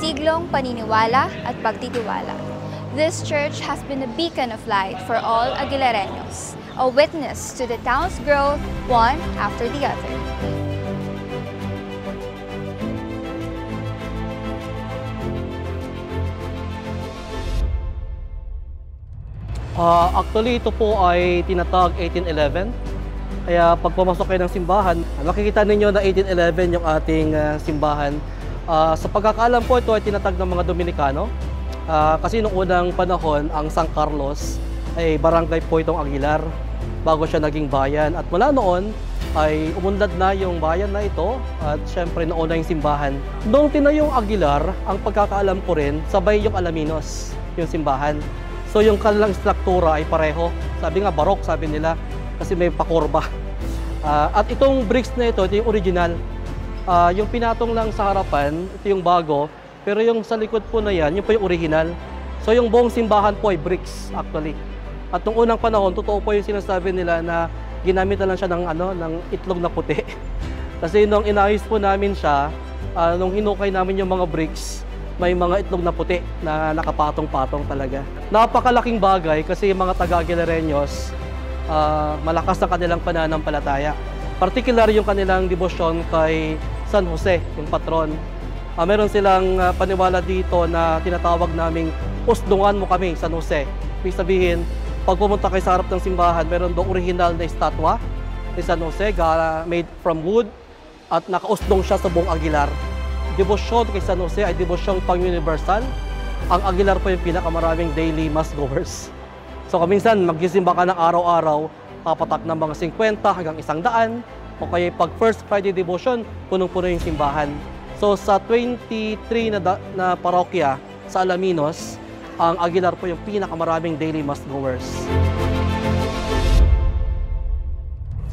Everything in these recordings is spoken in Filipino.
siglong paniniwala at pagtitiwala. This church has been a beacon of light for all Aguilareños, a witness to the town's growth, one after the other. Actually, ito po ay tinatag 1811. Kaya pag pumasok kayo ng simbahan, makikita ninyo na 1811 yung ating simbahan. Sa pagkakaalam po, ito ay tinatag ng mga Dominicano. Kasi noong unang panahon, ang San Carlos ay barangay po itong Aguilar bago siya naging bayan. At mula noon ay umunlad na yung bayan na ito at syempre nauna yung simbahan. Noong tinayong Aguilar, ang pagkakaalam ko rin, sabay yung Alaminos, yung simbahan. So yung kanilang struktura ay pareho. Sabi nga, barok, sabi nila, kasi may pakurba. At itong bricks na ito yung original. Yung pinatong lang sa harapan, ito yung bago. Pero yung sa likod po na yan, yun po yung original. So yung buong simbahan po ay bricks actually. At nung unang panahon, totoo po yung sinasabi nila na ginamit na lang siya ng itlog na puti. Kasi nung inayos po namin siya, nung hinukay namin yung mga bricks, may mga itlog na puti na nakapatong-patong talaga. Napakalaking bagay kasi yung mga taga-Aguilareños, malakas ang kanilang pananampalataya. Particular yung kanilang debosyon kay San Jose, yung patron. Meron silang paniwala dito na tinatawag naming usdungan mo kami, San Jose. Ibig sabihin, pag pumunta kayo sa harap ng simbahan, meron doon original na estatwa ni San Jose, made from wood, at nakausdong siya sa buong Aguilar. Debosyon kay San Jose ay debosyong pang-universal. Ang Aguilar po yung pinakamaraming daily mass goers. So kaminsan, magsisimba ka ng araw-araw, papatak ng mga 50 hanggang 100, o kaya pag First Friday devotion, punong-puno yung simbahan. So sa 23 na parokya sa Alaminos, ang Aguilar po yung pinakamaraming daily mass goers.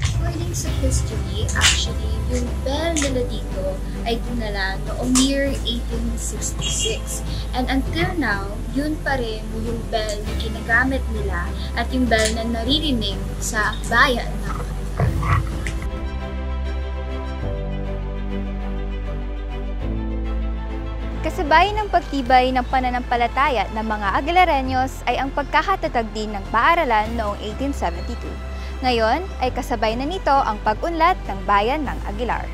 According sa history, actually, yung bell nila dito ay dinala noong year 1866. And until now, yun pa rin yung bell na ginagamit nila at yung bell na naririnig sa bayan ng Kasabay ng pagtibay ng pananampalataya ng mga Aguilareños ay ang pagkakatatag din ng paaralan noong 1872. Ngayon ay kasabay na nito ang pag-unlad ng bayan ng Aguilar.